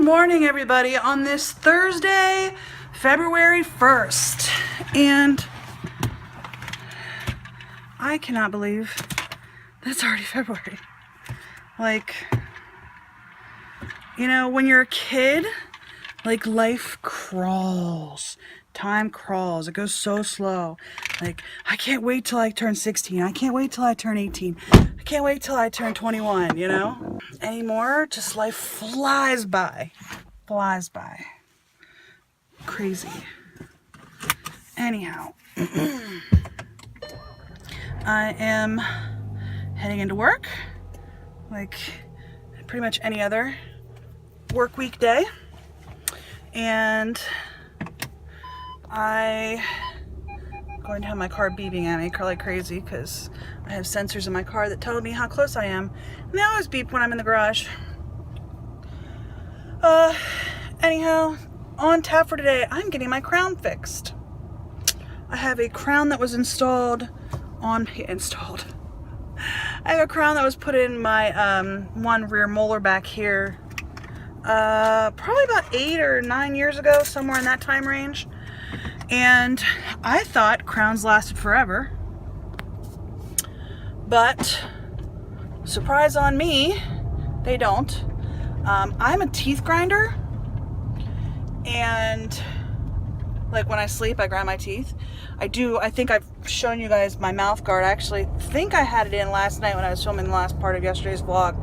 morning, everybody, on this Thursday, February 1st. And I cannot believe that's already February. Like, you know, when you're a kid, like, life crawls. Time crawls. It goes so slow. Like, I can't wait till I turn 16. I can't wait till I turn 18. I can't wait till I turn 21, you know? Anymore, just life flies by. Flies by. Crazy. Anyhow, I am heading into work like pretty much any other work week day. And I'm going to have my car beeping at me like crazy because I have sensors in my car that tell me how close I am. And they always beep when I'm in the garage. Anyhow, on tap for today, I'm getting my crown fixed. I have a crown that was installed. I have a crown that was put in my one rear molar back here probably about 8 or 9 years ago, somewhere in that time range. And I thought crowns lasted forever. But surprise on me, they don't. I'm a teeth grinder, and like when I sleep, I grind my teeth. I think I've shown you guys my mouth guard. I actually think I had it in last night when I was filming the last part of yesterday's vlog.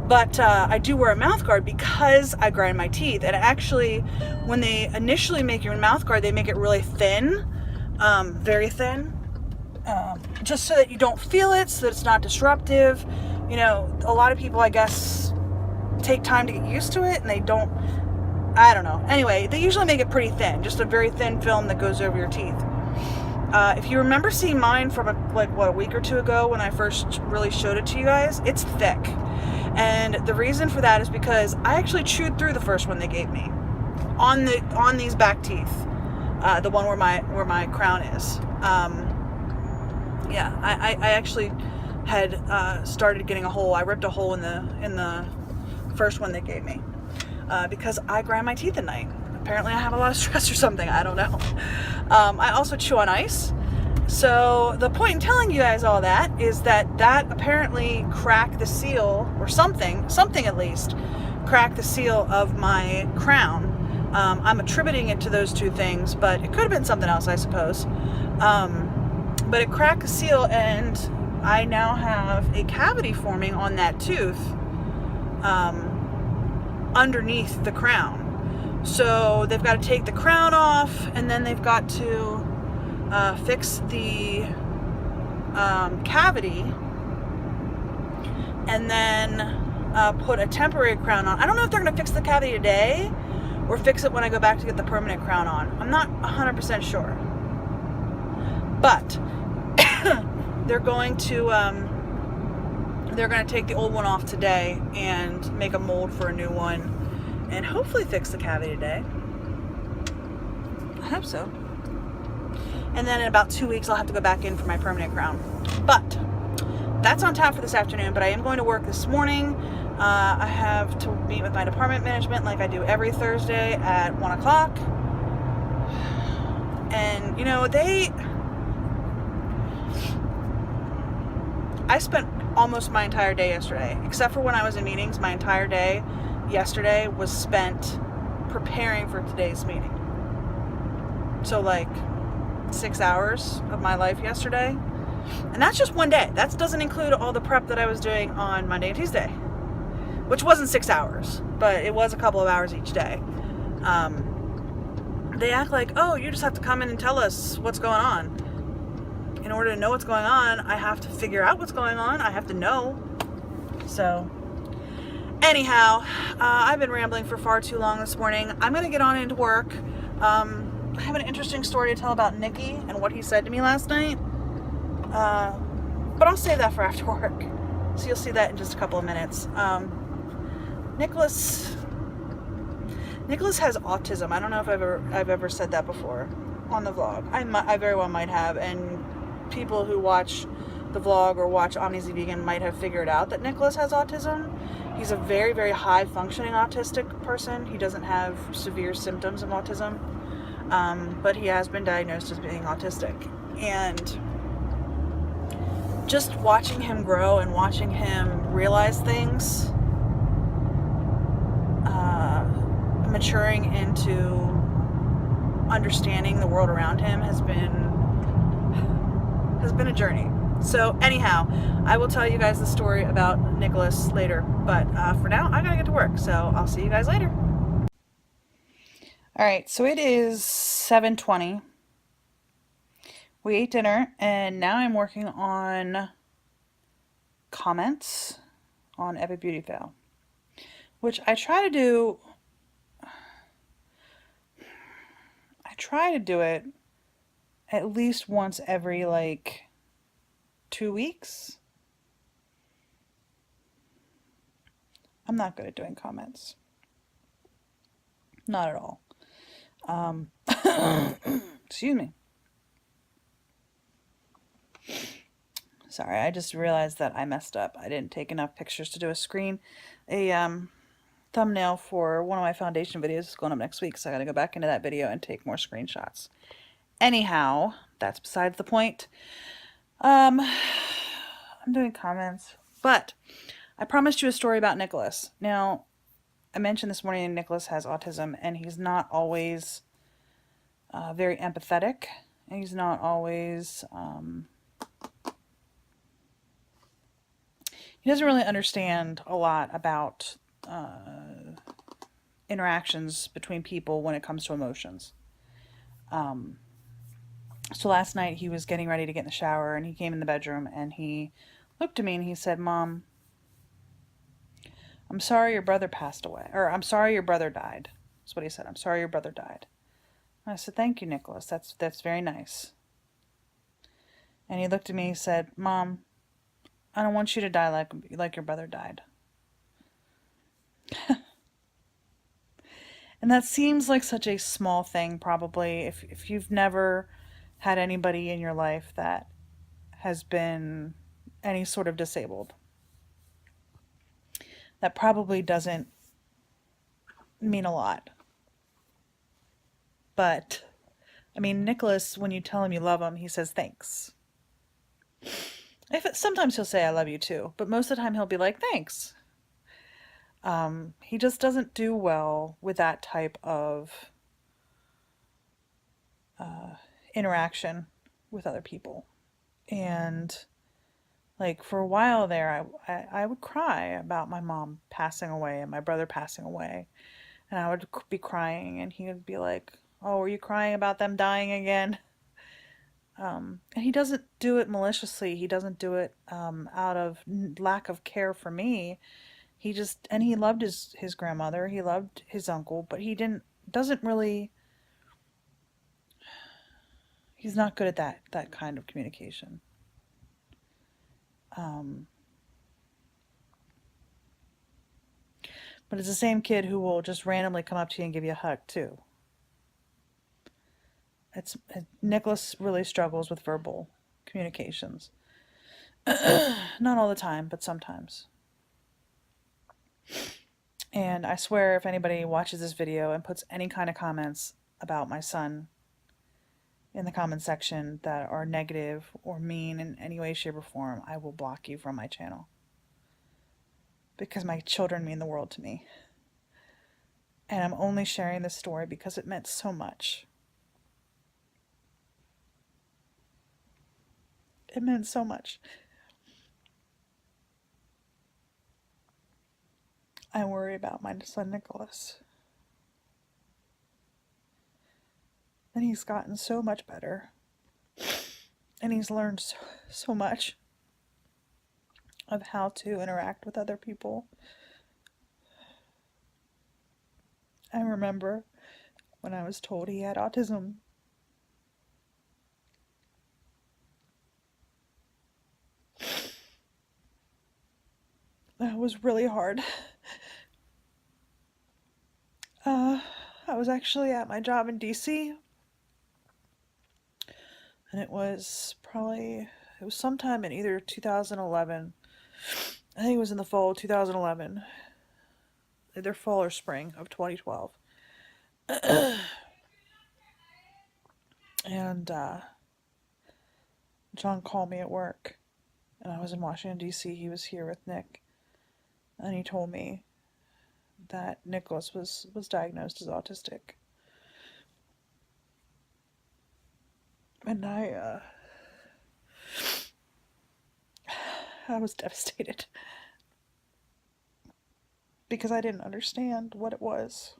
But I do wear a mouth guard because I grind my teeth. And actually, when they initially make your mouth guard, they make it really thin, very thin, just so that you don't feel it, so that it's not disruptive. You know, a lot of people, I guess, take time to get used to it, and they don't, I don't know. Anyway, they usually make it pretty thin, just a very thin film that goes over your teeth. If you remember seeing mine from a week or two ago when I first really showed it to you guys, it's thick. And the reason for that is because I actually chewed through the first one they gave me on these back teeth, the one where my crown is. Yeah, I actually had started getting a hole. I ripped a hole in the first one they gave me because I grind my teeth at night. Apparently I have a lot of stress or something. I don't know. I also chew on ice. So the point in telling you guys all that is that apparently cracked the seal, or something at least, cracked the seal of my crown. I'm attributing it to those two things, but it could have been something else, I suppose. But it cracked the seal, and I now have a cavity forming on that tooth underneath the crown. So they've got to take the crown off, and then they've got to fix the cavity, and then put a temporary crown on. I don't know if they're going to fix the cavity today or fix it when I go back to get the permanent crown on. I'm not 100% sure. But they're going to take the old one off today and make a mold for a new one, and hopefully fix the cavity today. I hope so. And then in about 2 weeks, I'll have to go back in for my permanent crown. But that's on tap for this afternoon. But I am going to work this morning. I have to meet with my department management like I do every Thursday at 1 o'clock. And, you know, I spent almost my entire day yesterday, except for when I was in meetings. My entire day yesterday was spent preparing for today's meeting. So like 6 hours of my life yesterday, and that's just one day. That doesn't include all the prep that I was doing on Monday and Tuesday, which wasn't 6 hours, but it was a couple of hours each day. They act like, oh, you just have to come in and tell us what's going on. In order to know what's going on, I have to figure out what's going on. I have to know. So anyhow, I've been rambling for far too long this morning. I'm going to get on into work. I have an interesting story to tell about Nicky and what he said to me last night. But I'll save that for after work. So you'll see that in just a couple of minutes. Nicholas has autism. I don't know if I've ever said that before on the vlog. I very well might have, and people who watch the vlog or watch OmniZ Vegan might have figured out that Nicholas has autism. He's a very, very high functioning autistic person. He doesn't have severe symptoms of autism, but he has been diagnosed as being autistic. And just watching him grow and watching him realize things, maturing into understanding the world around him has been a journey. So anyhow, I will tell you guys the story about Nicholas later, but for now I gotta get to work, so I'll see you guys later. Alright, so it is 7:20. We ate dinner and now I'm working on comments on Epic Beauty Fail, which I try to do it at least once every like 2 weeks. I'm not good at doing comments. Not at all. Excuse me. Sorry, I just realized that I messed up. I didn't take enough pictures to do a thumbnail for one of my foundation videos is going up next week, so I gotta go back into that video and take more screenshots. Anyhow, that's besides the point. I'm doing comments, but I promised you a story about Nicholas. Now, I mentioned this morning Nicholas has autism, and he's not always very empathetic, and he's not always he doesn't really understand a lot about interactions between people when it comes to emotions. So last night he was getting ready to get in the shower, and he came in the bedroom and he looked at me and he said, "Mom, I'm sorry your brother passed away," or "I'm sorry your brother died." That's what he said. "I'm sorry your brother died." And I said, "Thank you, Nicholas. That's very nice." And he looked at me and said, "Mom, I don't want you to die like your brother died." And that seems like such a small thing, probably, if you've never had anybody in your life that has been any sort of disabled. That probably doesn't mean a lot. But, I mean, Nicholas, when you tell him you love him, he says thanks. Sometimes he'll say I love you too, but most of the time he'll be like, thanks. He just doesn't do well with that type of interaction with other people. And like for a while there, I would cry about my mom passing away and my brother passing away. And I would be crying and he would be like, "Oh, are you crying about them dying again?" And he doesn't do it maliciously. He doesn't do it out of lack of care for me. And he loved his grandmother. He loved his uncle, but doesn't really, he's not good at that kind of communication. But it's the same kid who will just randomly come up to you and give you a hug too. Nicholas really struggles with verbal communications. Not all the time, but sometimes. And I swear if anybody watches this video and puts any kind of comments about my son in the comment section that are negative or mean in any way, shape, or form, I will block you from my channel. Because my children mean the world to me. And I'm only sharing this story because it meant so much. It meant so much. I worry about my son Nicholas. And he's gotten so much better. And he's learned so much of how to interact with other people. I remember when I was told he had autism. That was really hard. I was actually at my job in DC, and it was sometime in either 2011 I think it was in the fall of 2011. Either fall or spring of 2012. And John called me at work, and I was in Washington, D.C. He was here with Nick, and he told me that Nicholas was diagnosed as autistic. And I was devastated because I didn't understand what it was.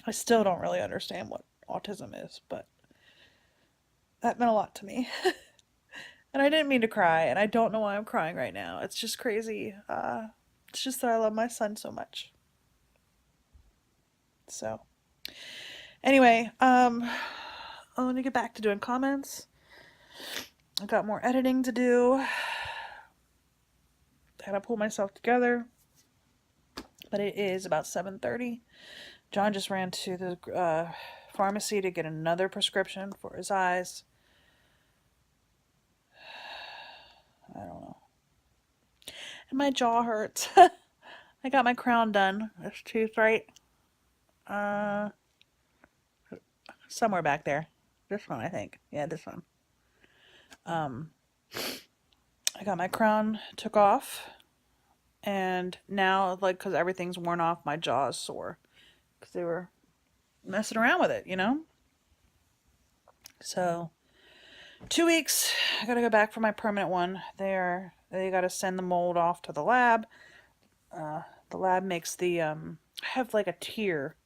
I still don't really understand what autism is, but that meant a lot to me. And I didn't mean to cry, and I don't know why I'm crying right now. It's just crazy. It's just that I love my son so much. So, anyway, I want to get back to doing comments. I've got more editing to do. I gotta pull myself together. But it is about 7:30. John just ran to the pharmacy to get another prescription for his eyes. I don't know. And my jaw hurts. I got my crown done. This tooth right. Somewhere back there. This one, I think. Yeah, this one. I got my crown took off, and now, like, because everything's worn off, my jaw is sore. Because they were messing around with it, you know? So, 2 weeks, I gotta go back for my permanent one. They gotta send the mold off to the lab. The lab makes the, I have like a tear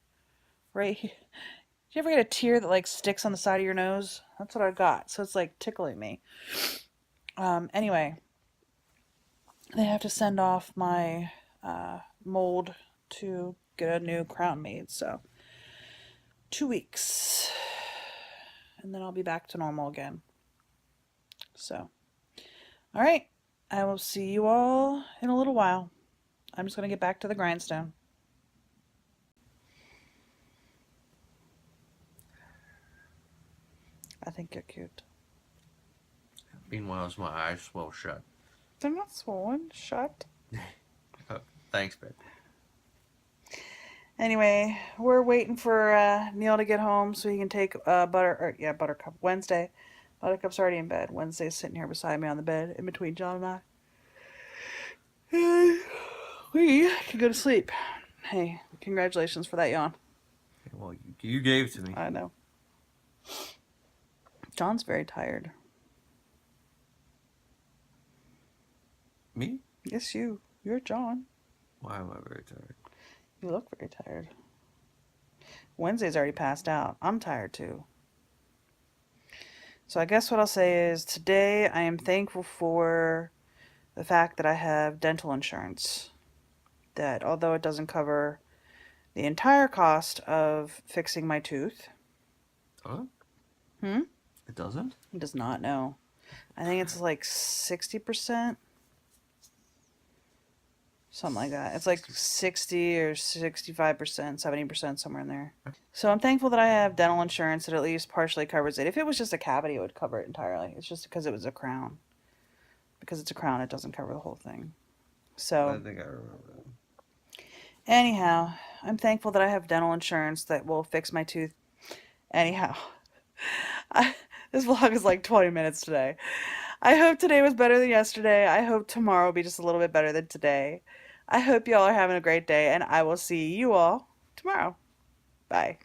right here. Do you ever get a tear that like sticks on the side of your nose? That's what I got. So it's like tickling me. Anyway, they have to send off my mold to get a new crown made. So 2 weeks, and then I'll be back to normal again. So, all right, I will see you all in a little while. I'm just gonna get back to the grindstone. I think you're cute. Meanwhile, my eyes swell shut. They're not swollen. Shut. Oh, thanks, babe. Anyway, we're waiting for Neil to get home so he can take Buttercup Wednesday. Buttercup's already in bed. Wednesday's sitting here beside me on the bed in between John and I. And we can go to sleep. Hey, congratulations for that yawn. Well, you gave it to me. I know. John's very tired. Me? Yes, you. You're John. Why am I very tired? You look very tired. Wednesday's already passed out. I'm tired too. So I guess what I'll say is today I am thankful for the fact that I have dental insurance. That although it doesn't cover the entire cost of fixing my tooth. Huh? It doesn't? It does not, no. I think it's like 60%. Something like that. It's like 60 or 65%, 70%, somewhere in there. So I'm thankful that I have dental insurance that at least partially covers it. If it was just a cavity, it would cover it entirely. It's just because it was a crown. Because it's a crown, it doesn't cover the whole thing. So, I think I remember that. anyhow, I'm thankful that I have dental insurance that will fix my tooth. Anyhow, this vlog is like 20 minutes today. I hope today was better than yesterday. I hope tomorrow will be just a little bit better than today. I hope y'all are having a great day, and I will see you all tomorrow. Bye.